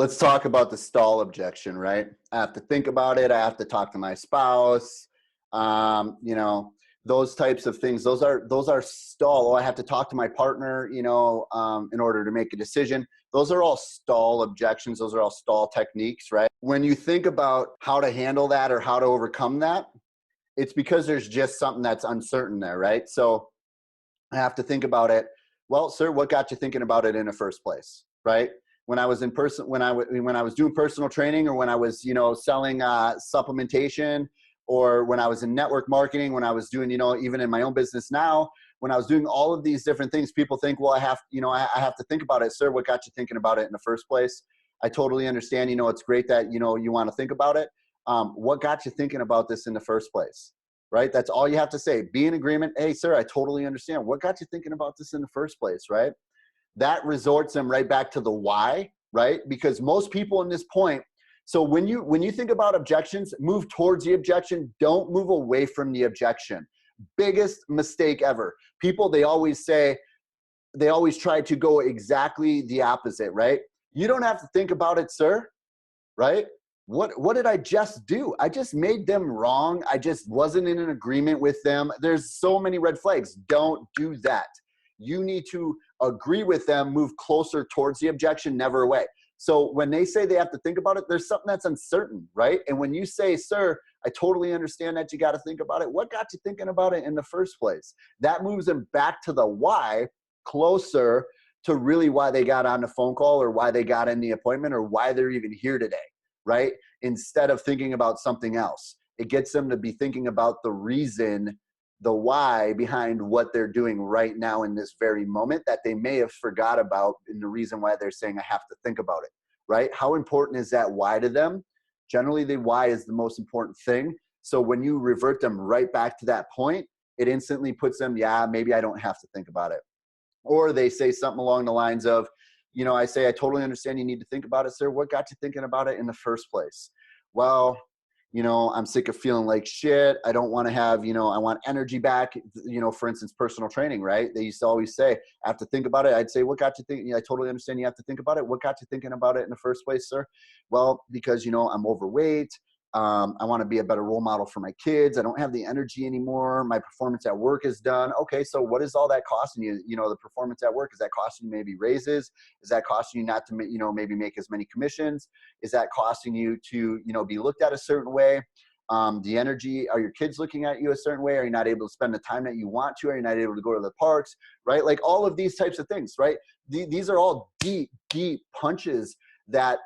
Let's talk about the stall objection, right? I have to think about it. I have to talk to my spouse. You know, those types of things. Those are stall. Oh, I have to talk to my partner. In order to make a decision. Those are all stall objections. Those are all stall techniques, right? When you think about how to handle that or how to overcome that, it's because there's just something that's uncertain there, right? So I have to think about it. Well, sir, what got you thinking about it in the first place, right? When I was in person, when I was doing personal training, or when I was, selling supplementation, or when I was in network marketing, when I was doing, even in my own business now, when I was doing all of these different things, people think, well, I have to think about it. Sir, what got you thinking about it in the first place? I totally understand. It's great that, you want to think about it. What got you thinking about this in the first place? Right? That's all you have to say. Be in agreement. Hey, sir, I totally understand. What got you thinking about this in the first place, right? That resorts them right back to the why, right? Because most people in this point, so when you think about objections, move towards the objection. Don't move away from the objection. Biggest mistake ever. People, they always try to go exactly the opposite, right? You don't have to think about it, sir, right? What did I just do? I just made them wrong. I just wasn't in an agreement with them. There's so many red flags. Don't do that. You need to agree with them, move closer towards the objection, never away. So when they say they have to think about it, there's something that's uncertain, right? And when you say, sir, I totally understand that you got to think about it. What got you thinking about it in the first place? That moves them back to the why, closer to really why they got on the phone call, or why they got in the appointment, or why they're even here today, right? Instead of thinking about something else. It gets them to be thinking about the reason, the why behind what they're doing right now in this very moment that they may have forgot about, and the reason why they're saying, I have to think about it, right? How important is that why to them? Generally, the why is the most important thing. So when you revert them right back to that point, it instantly puts them, yeah, maybe I don't have to think about it. Or they say something along the lines of, I say, I totally understand you need to think about it, sir. What got you thinking about it in the first place? Well, I'm sick of feeling like shit. I don't want to have, I want energy back. For instance, personal training, right? They used to always say, I have to think about it. I'd say, what got you thinking? I totally understand you have to think about it. What got you thinking about it in the first place, sir? Well, because, I'm overweight. I want to be a better role model for my kids. I don't have the energy anymore. My performance at work is done. Okay, so what is all that costing you? The performance at work, is that costing you maybe raises? Is that costing you not to, maybe make as many commissions? Is that costing you to, be looked at a certain way? The energy, are your kids looking at you a certain way? Are you not able to spend the time that you want to? Are you not able to go to the parks, right? Like all of these types of things, right? These are all deep, deep punches that,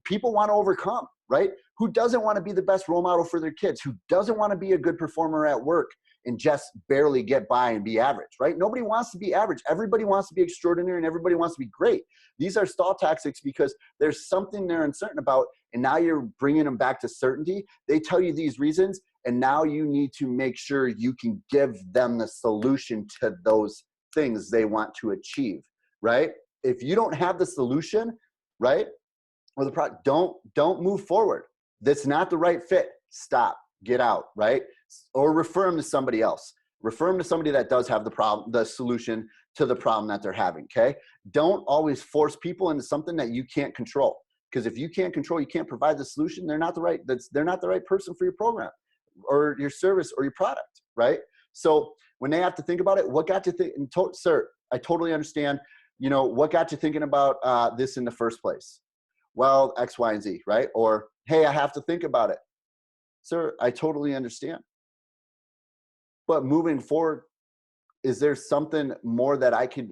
people want to overcome, right? Who doesn't want to be the best role model for their kids? Who doesn't want to be a good performer at work and just barely get by and be average, right? Nobody wants to be average. Everybody wants to be extraordinary, and everybody wants to be great. These are stall tactics because there's something they're uncertain about, and now you're bringing them back to certainty. They tell you these reasons, and now you need to make sure you can give them the solution to those things they want to achieve, right? If you don't have the solution, right, or the product, don't move forward. That's not the right fit. Stop, get out, right? Or refer them to somebody else. Refer them to somebody that does have the solution to the problem that they're having, okay? Don't always force people into something that you can't control. Because if you can't control, you can't provide the solution, they're not the right person for your program or your service or your product, right? So when they have to think about it, what got you thinking? Sir, I totally understand, what got you thinking about this in the first place? Well, X, Y, and Z, right? Or, hey, I have to think about it. Sir, I totally understand. But moving forward, is there something more that I could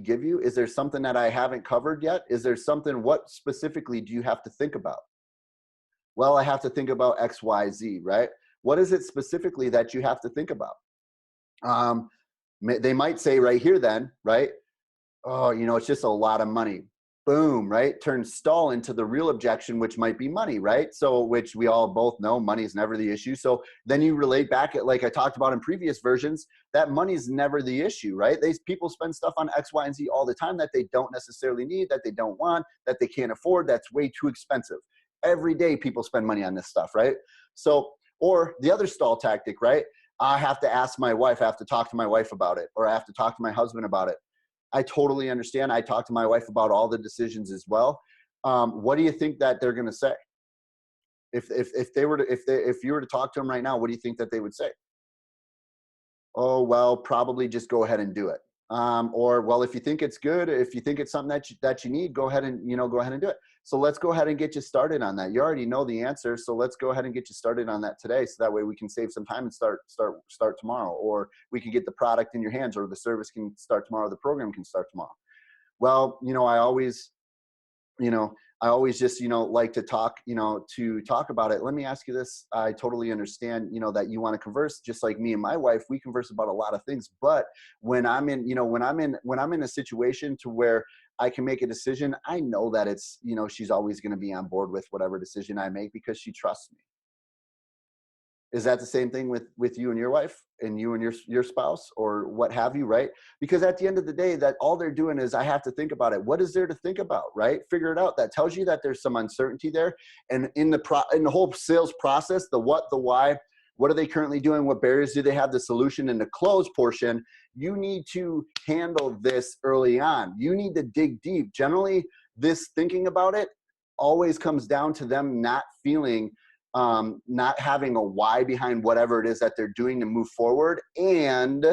give you? Is there something that I haven't covered yet? Is there something, what specifically do you have to think about? Well, I have to think about X, Y, Z, right? What is it specifically that you have to think about? They might say right here then, right? Oh, it's just a lot of money. Boom, right? Turns stall into the real objection, which might be money, right? So, which we all both know money is never the issue. So then you relate back at, like I talked about in previous versions, that money is never the issue, right? These people spend stuff on X, Y, and Z all the time that they don't necessarily need, that they don't want, that they can't afford, that's way too expensive. Every day people spend money on this stuff, right? So, or the other stall tactic, right? I have to ask my wife, I have to talk to my wife about it, or I have to talk to my husband about it. I totally understand. I talk to my wife about all the decisions as well. what do you think that they're going to say? If they were to, if you were to talk to them right now, what do you think that they would say? Oh, well, probably just go ahead and do it. Or, well, if you think it's good, if you think it's something that you need, go ahead and, go ahead and do it. So let's go ahead and get you started on that. You already know the answer. So let's go ahead and get you started on that today. So that way we can save some time and start tomorrow, or we can get the product in your hands, or the service can start tomorrow. The program can start tomorrow. Well, you know, I always just, like to talk about it. Let me ask you this. I totally understand, that you want to converse, just like me and my wife, we converse about a lot of things. But when I'm in, when I'm in a situation to where I can make a decision, I know that it's, she's always going to be on board with whatever decision I make because she trusts me. Is that the same thing with you and your wife and you and your spouse or what have you, right? Because at the end of the day, that all they're doing is I have to think about it. What is there to think about, right? Figure it out. That tells you that there's some uncertainty there. And in the whole sales process, the what, the why, what are they currently doing? What barriers do they have? The solution and the close portion, you need to handle this early on. You need to dig deep. Generally, this thinking about it always comes down to them not feeling not having a why behind whatever it is that they're doing to move forward, and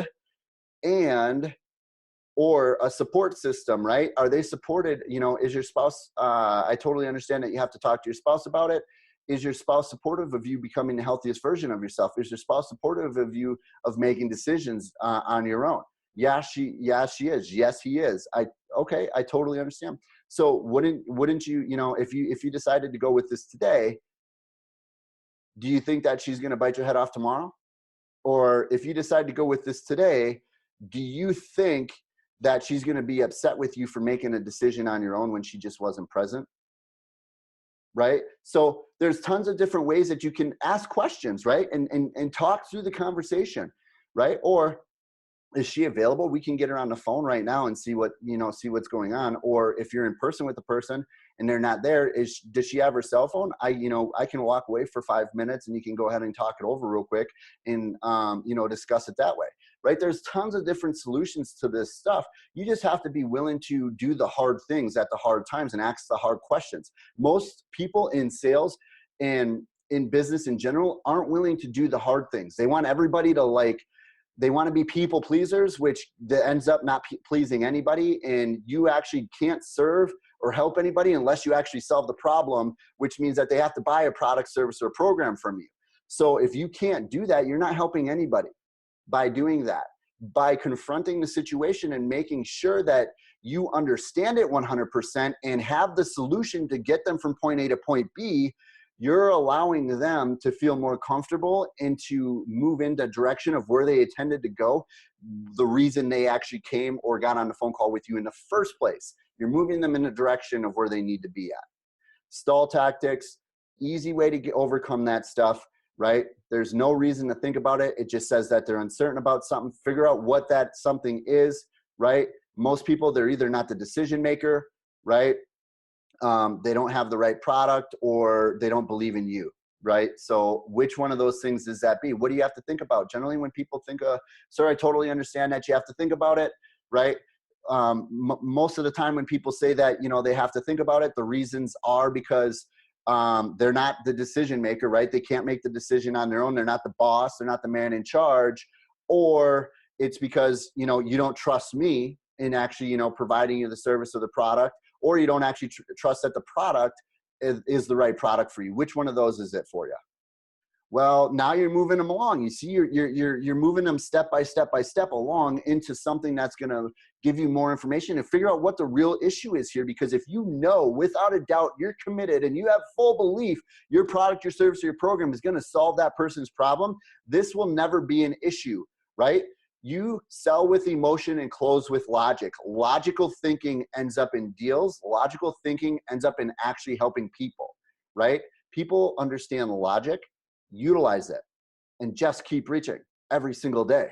or a support system, right? Are they supported? Is your spouse, I totally understand that you have to talk to your spouse about it. Is your spouse supportive of you becoming the healthiest version of yourself? Is your spouse supportive of you of making decisions on your own? Yeah, she is. Yes, he is. Okay, I totally understand. So wouldn't you, if you decided to go with this today, do you think that she's going to bite your head off tomorrow? Or if you decide to go with this today, do you think that she's going to be upset with you for making a decision on your own when she just wasn't present? Right? So there's tons of different ways that you can ask questions, right? And talk through the conversation, right? Or is she available? We can get her on the phone right now and see what's going on. Or if you're in person with the person and they're not there, does she have her cell phone? I can walk away for 5 minutes and you can go ahead and talk it over real quick and, discuss it that way, right? There's tons of different solutions to this stuff. You just have to be willing to do the hard things at the hard times and ask the hard questions. Most people in sales and in business in general aren't willing to do the hard things. They want everybody to they want to be people pleasers, which ends up not pleasing anybody. And you actually can't serve or help anybody unless you actually solve the problem, which means that they have to buy a product, service, or program from you. So if you can't do that, you're not helping anybody by doing that. By confronting the situation and making sure that you understand it 100% and have the solution to get them from point A to point B, you're allowing them to feel more comfortable and to move in the direction of where they intended to go, the reason they actually came or got on the phone call with you in the first place. You're moving them in the direction of where they need to be at. Stall tactics, easy way to overcome that stuff, right? There's no reason to think about it. It just says that they're uncertain about something. Figure out what that something is, right? Most people, they're either not the decision maker, right? They don't have the right product, or they don't believe in you, right? So which one of those things does that be? What do you have to think about? Generally, when people think, sir, I totally understand that you have to think about it, right? Most of the time when people say that, they have to think about it, the reasons are because they're not the decision maker, right? They can't make the decision on their own. They're not the boss. They're not the man in charge. Or it's because, you don't trust me in actually, providing you the service or the product, or you don't actually trust that the product is the right product for you. Which one of those is it for you? Well, now you're moving them along. You see, you're moving them step by step along into something that's going to give you more information and figure out what the real issue is here. Because if you know, without a doubt, you're committed and you have full belief your product, your service, or your program is going to solve that person's problem, this will never be an issue, right? You sell with emotion and close with logic. Logical thinking ends up in deals. Logical thinking ends up in actually helping people, right? People understand the logic, utilize it, and just keep reaching every single day.